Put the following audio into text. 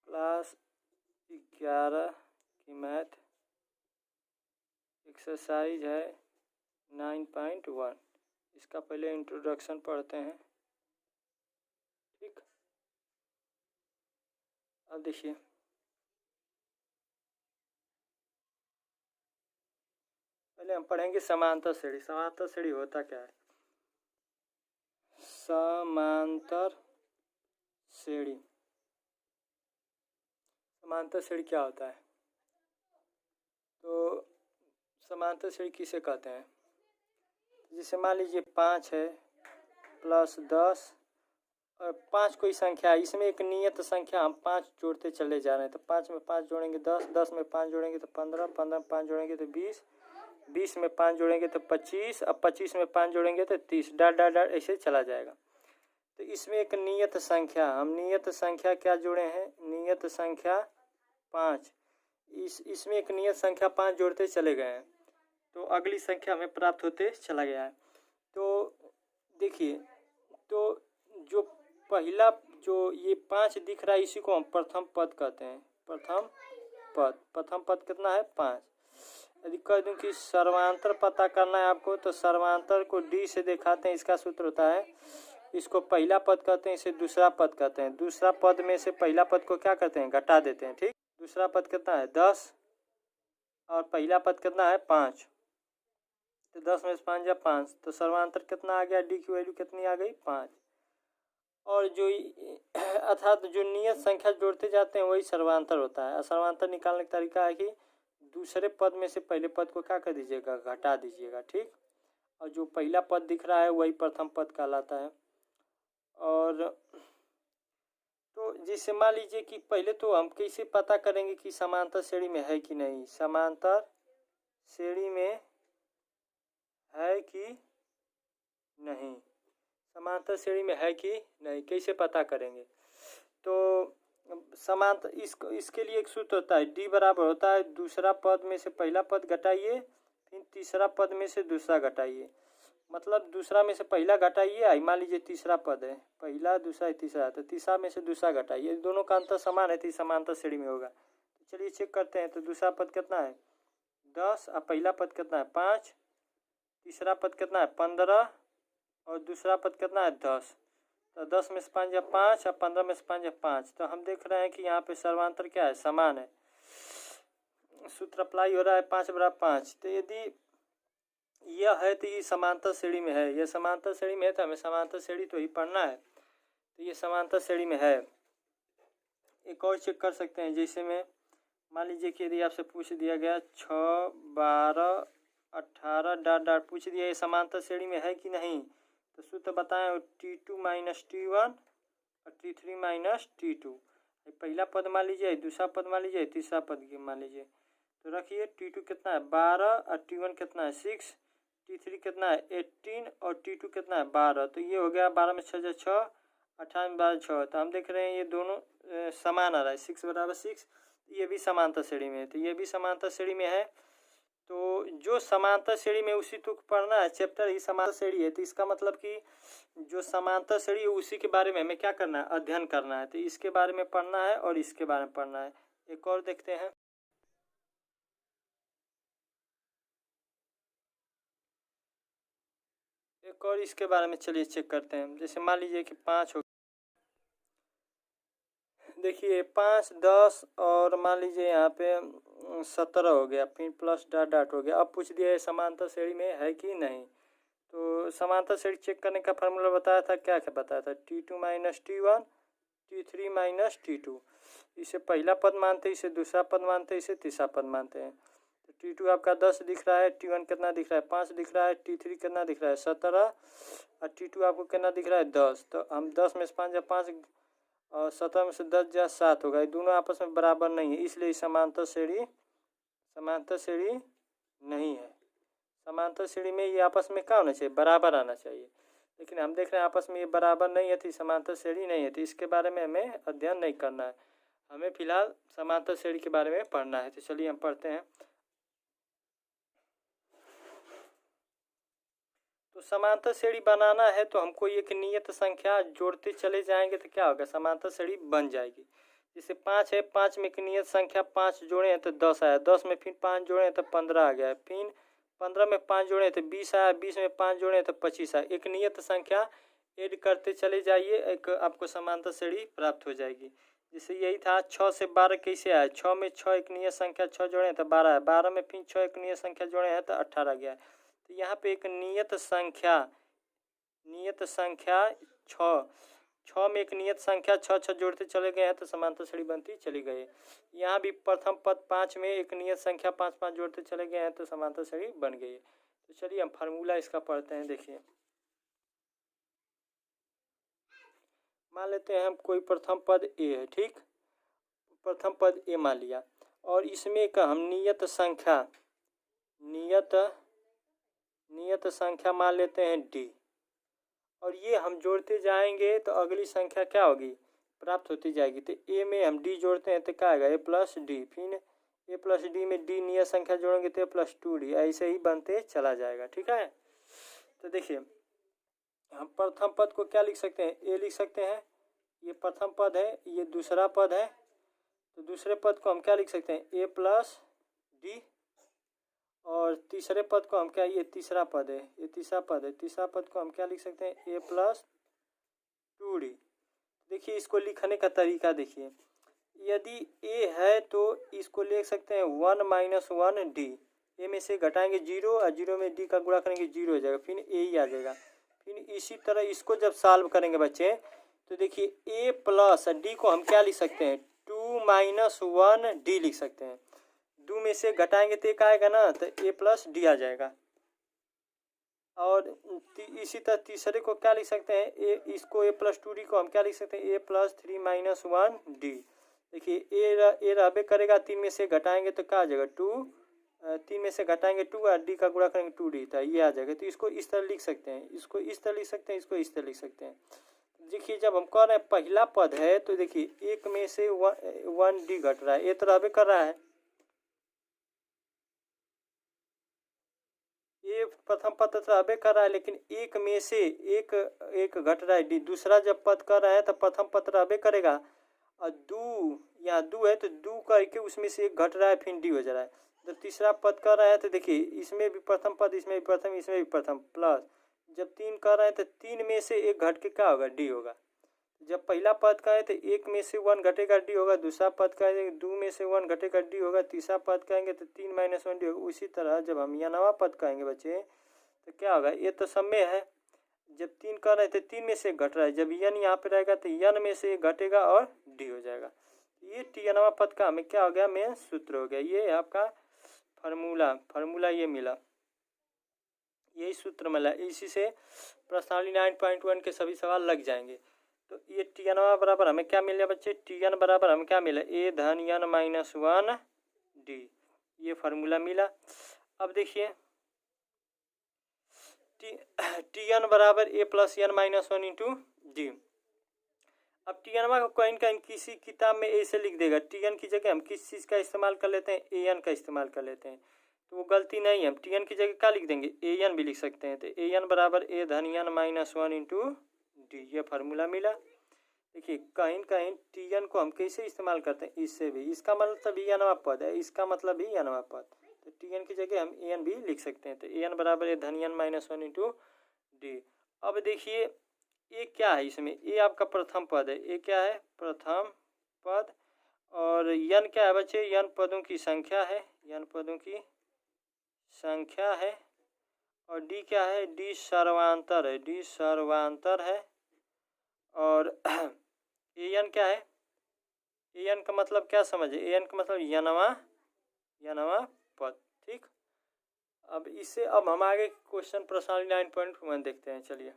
Class 11 की math exercise है 9.1। इसका पहले इंट्रोडक्शन पढ़ते हैं। ठीक, अब देखिए पहले हम पढ़ेंगे समांतर श्रेणी। समांतर श्रेणी होता क्या है? समांतर श्रेणी, समांतर श्रेणी क्या होता है? तो समांतर श्रेणी किसे कहते हैं? जैसे मान लीजिए 5 है प्लस 10 और 5 कोई संख्या है, इसमें एक नियत संख्या हम 5 जोड़ते चले जा रहे हैं। तो 5 में 5 जोड़ेंगे 10, 10 में 5 जोड़ेंगे तो 15, 15 में 5 जोड़ेंगे तो 20, 20 में 5 जोड़ेंगे तो 25, अब 25 में 5 जोड़ेंगे तो 30, डाट डाट डाट ऐसे चला जाएगा। तो इसमें एक नियत संख्या, हम नियत संख्या क्या जोड़े हैं? नियत संख्या 5। इसमें एक नियत संख्या 5 जोड़ते चले गए हैं तो अगली संख्या हमें प्राप्त होते चला गया है। तो देखिए, तो जो पहला जो ये 5 दिख रहा है इसी को हम प्रथम पद कहते हैं। प्रथम पद कितना है? 5। यदि कह दूं कि सर्वांतर पता करना है आपको तो सर्वांतर को D से दिखाते हैं। इसका सूत्र होता है, इसको पहला पद कहते हैं, इसे दूसरा पद कहते हैं। दूसरा पद में से पहला पद को क्या करते हैं? घटा देते हैं। ठीक, दूसरा पद कितना है? 10 और पहला पद कितना है? 5। तो 10 में से 5 या 5, तो सर्वांतर कितना आ गया? D की वैल्यू कितनी आ गई? 5। और जो अर्थात जो नियत संख्या जोड़ते जाते हैं वही सर्वांतर होता है। सर्वांतर निकालने का तरीका है कि दूसरे पद में से पहले पद को क्या कर दीजिएगा? घटा दीजिएगा। ठीक, और जो पहला पद दिख रहा है वही प्रथम पद कहलाता है। और तो जैसे मान लीजिए कि पहले तो हम कैसे पता करेंगे कि समांतर श्रेणी में है कि नहीं? समांतर श्रेणी में है कि नहीं? समांतर श्रेणी में है कि नहीं कैसे पता करेंगे? तो समांतर इसके लिए एक सूत्र होता है, D बराबर होता है दूसरा पद में से पहला पद घटाइए, फिर तीसरा पद में से दूसरा घटाइए। मतलब दूसरा में से पहला घटाइए, मान लीजिए तीसरा पद है, पहला दूसरा तीसरा, तो तीसरा में से दूसरा घटाइए। दोनों का अंतर समान है तो समांतर श्रेणी में होगा। तो चलिए चेक करते हैं। तो दूसरा पद कितना है? 10 और पहला पद कितना है? 5। तीसरा पद कितना है? 15 और दूसरा पद कितना है? 10। तो 10 में से 5 या 5 और 15 में से 5 या 5। तो हम देख रहे हैं कि यहाँ पे सर्वांतर क्या है? समान है। सूत्र अप्लाई हो रहा है 5 बराबर 5। तो यदि यह है तो ये समांतर श्रेणी में है। यह समांतर श्रेणी में है तो हमें समांतर श्रेणी तो ही पढ़ना है। तो ये समांतर श्रेणी में है। एक और चेक कर सकते हैं। जैसे में मान लीजिए कि यदि आपसे पूछ दिया गया 6, 12, 18 डाट डाट पूछ दिया, ये समांतर श्रेणी में है कि नहीं? तो सूत्र बताएं, T2 माइनस T1 और T3 माइनस T2। पहला पद मान लीजिए, दूसरा पद मान लीजिए, तीसरा पद मान लीजिए। तो रखिए T2 कितना है? 12 और T1 कितना है? 6, T3 कितना है? 18 और T2 कितना है? 12। तो ये हो गया 12 में 6 6, 18 में 12 6। तो हम देख रहे हैं ये दोनों समान आ रहा है, 6 बराबर 6। ये भी समांतर श्रेणी में है। तो ये भी समांतर श्रेणी में है। तो जो समांतर श्रेणी में उसी को पढ़ना है, चैप्टर ही समांतर श्रेणी है। तो इसका मतलब कि जो समांतर श्रेणी है उसी के बारे में हमें क्या करना है? अध्ययन करना है। तो इसके बारे में पढ़ना है और इसके बारे में पढ़ना है। एक और देखते हैं। एक और इसके बारे में चलिए चेक करते हैं। जैसे मान लीजिए कि 5 हो, देखिए 5, 10 और मान लीजिए यहाँ पे 17 हो गया, फिर प्लस डाट डाट हो गया। अब पूछ दिया है समांतर श्रेणी में है कि नहीं। तो समांतर श्रेणी चेक करने का फार्मूला बताया था, क्या क्या बताया था? T2 minus T1, T3 minus T2। इसे पहला पद मानते हैं, इसे दूसरा पद मानते हैं, इसे तीसरा पद मानते हैं। तो T2 आपका 10 दिख रहा है, T1 कितना दिख रहा है? 5 दिख रहा है, T3 कितना दिख रहा है? 17 और T2 आपको कितना दिख रहा है? 10। तो हम 10 में से 5 या 5 और 17 में से 10 या 7 होगा। ये दोनों आपस में बराबर नहीं है, इसलिए समांतर श्रेणी नहीं है। समांतर श्रेणी में ये आपस में क्या होना चाहिए? बराबर आना चाहिए। लेकिन हम देख रहे हैं आपस में ये बराबर नहीं है, तो समांतर श्रेणी नहीं है। तो इसके बारे में हमें अध्ययन नहीं करना है, हमें फिलहाल समांतर श्रेणी के बारे में पढ़ना है। तो चलिए हम पढ़ते हैं। तो समांतर श्रेणी बनाना है तो हमको एक नियत संख्या जोड़ते चले जाएंगे तो क्या होगा, समांतर श्रेणी बन जाएगी। जैसे 5 है, 5 में एक नियत संख्या 5 जोड़े हैं तो 10 आया, 10 में फिर 5 जोड़े हैं तो 15 आ गया, फिर 15 में 5 जोड़े तो 20 आया, 20 में 5 जोड़े तो 25 आया। एक नियत संख्या ऐड करते चले जाइए, एक आपको समांतर श्रेणी प्राप्त हो जाएगी। जैसे यही था 6 से 12 कैसे आया, 6 में 6 एक नियत संख्या 6 जोड़े हैं तो 12 है, 12 में फिर 6 एक नियत संख्या जोड़े हैं तो 18 गया। तो यहाँ पे एक नियत संख्या 6 में एक नियत संख्या 6 जोड़ते चले गए हैं तो समांतर श्रेणी बनती चली गई। यहाँ भी प्रथम पद 5 में एक नियत संख्या 5 जोड़ते चले गए हैं तो समांतर श्रेणी बन गई। तो चलिए हम फार्मूला इसका पढ़ते हैं। देखिए, मान लेते हैं हम कोई प्रथम पद ए है, ठीक, प्रथम पद ए मान लिया, और इसमें एक हम नियत संख्या मान लेते हैं डी, और ये हम जोड़ते जाएंगे तो अगली संख्या क्या होगी, प्राप्त होती जाएगी। तो ए में हम डी जोड़ते हैं तो क्या आएगा, ए प्लस डी, फिर ए प्लस डी में डी नियत संख्या जोड़ेंगे तो ए प्लस 2d, ऐसे ही बनते चला जाएगा। ठीक है, तो देखिए हम प्रथम पद को क्या लिख सकते हैं, ए लिख सकते हैं, ये प्रथम पद है, ये दूसरा पद है, तो दूसरे पद को हम क्या लिख सकते हैं, ए प्लस डी, और तीसरे पद को हम क्या, ये तीसरा पद है, ये तीसरा पद है, तीसरा पद को हम क्या लिख सकते हैं, ए प्लस 2d। देखिए इसको लिखने का तरीका देखिए, यदि ए है तो इसको लिख सकते हैं 1 - 1d, ए में से घटाएंगे 0 और 0 में डी का गुणा करेंगे 0 हो जाएगा, फिर ए ही आ जाएगा। फिर इसी तरह इसको जब सॉल्व करेंगे बच्चे तो देखिए ए प्लस डी को हम क्या लिख सकते हैं, 2 - 1d लिख सकते हैं। 2 में से घटाएंगे तो एक आएगा ना, तो ए प्लस डी आ जाएगा। और इसी तरह तीसरे को क्या लिख सकते हैं, इसको ए प्लस 2d को हम क्या लिख सकते हैं, ए प्लस 3 - 1d। देखिए ए रहबे करेगा, 3 में से घटाएंगे तो क्या आ जाएगा 2, 3 में से घटाएंगे 2 और डी का गुणा करेंगे 2d, था ये आ जाएगा। तो इसको इस तरह लिख सकते हैं, इसको इस तरह लिख सकते हैं, इसको इस तरह लिख सकते हैं। देखिए जब हम कह रहे हैं पहला पद है तो देखिए एक में से 1d घट रहा है, ए तो रहबे कर रहा है, ये प्रथम पद तो रहबे कर रहा है, लेकिन एक में से एक घट रहा है डी। दूसरा जब पद कर रहा है तो प्रथम पद रहबे करेगा, और 2 यहाँ 2 है तो 2 करके उसमें से एक घट रहा है, फिर डी हो जा रहा है। तो तीसरा पद कर रहा है तो देखिए इसमें भी प्रथम पद, इसमें भी प्रथम, इसमें भी प्रथम, प्लस जब 3 कर रहे हैं तो 3 में से एक घट के क्या होगा, डी होगा। जब पहला पद का है तो 1 में से 1 घटेगा डी होगा, दूसरा पद का है 2 में से 1 घटेगा डी होगा, तीसरा पद कहेंगे तो 3 - 1d होगा। उसी तरह जब हम यह नवा पद कहेंगे बच्चे तो क्या होगा, ये तो सब में है, जब 3 कर रहे हैं तो 3 में से घट रहा है, जब यन यहाँ पे रहेगा तो यन में से घटेगा और डी हो जाएगा। ये टीनवा पद का हमें क्या हो गया, मेन सूत्र हो गया। ये आपका फार्मूला ये मिला, यही सूत्र मिला। इसी से प्रश्नावली 9.1 के सभी सवाल लग जाएंगे। तो ये टीनवा बराबर हमें क्या मिला बच्चे, टीएन बराबर हमें क्या मिला, ए धन एन माइनस 1d, ये फार्मूला मिला। अब देखिए टीएन बराबर A plus N minus 1 into D. अब टीएनवा को कहीं कहीं किसी किताब में ऐसे लिख देगा, टीएन की जगह हम किस चीज़ का इस्तेमाल कर लेते हैं, एन का इस्तेमाल कर लेते हैं, तो वो गलती नहीं है। हम टीएन की जगह क्या लिख देंगे, एन भी लिख सकते हैं। तो एन बराबर ए धन एन माइनस 1 इंटू डी, ये फार्मूला मिला। देखिए कहीं कहीं टीएन को हम कैसे इस्तेमाल करते हैं, इससे भी, इसका मतलब ही एनवा पद है, इसका मतलब भी एनवा पद, तो टीएन की जगह हम एन भी लिख सकते हैं। तो एन बराबर ए धन एन माइनस 1 इंटू डी। अब देखिए ये क्या है, इसमें ए आपका प्रथम पद है, ए क्या है, प्रथम पद, और यन क्या है बच्चे, यन पदों की संख्या है, यन पदों की संख्या है, और डी क्या है, डी सर्वांतर है, डी सर्वांतर है, और एन क्या है, एन का मतलब क्या समझे, एन का मतलब यनवा पद। ठीक, अब इससे अब हम आगे क्वेश्चन प्रश्नावली 9.1 देखते हैं। चलिए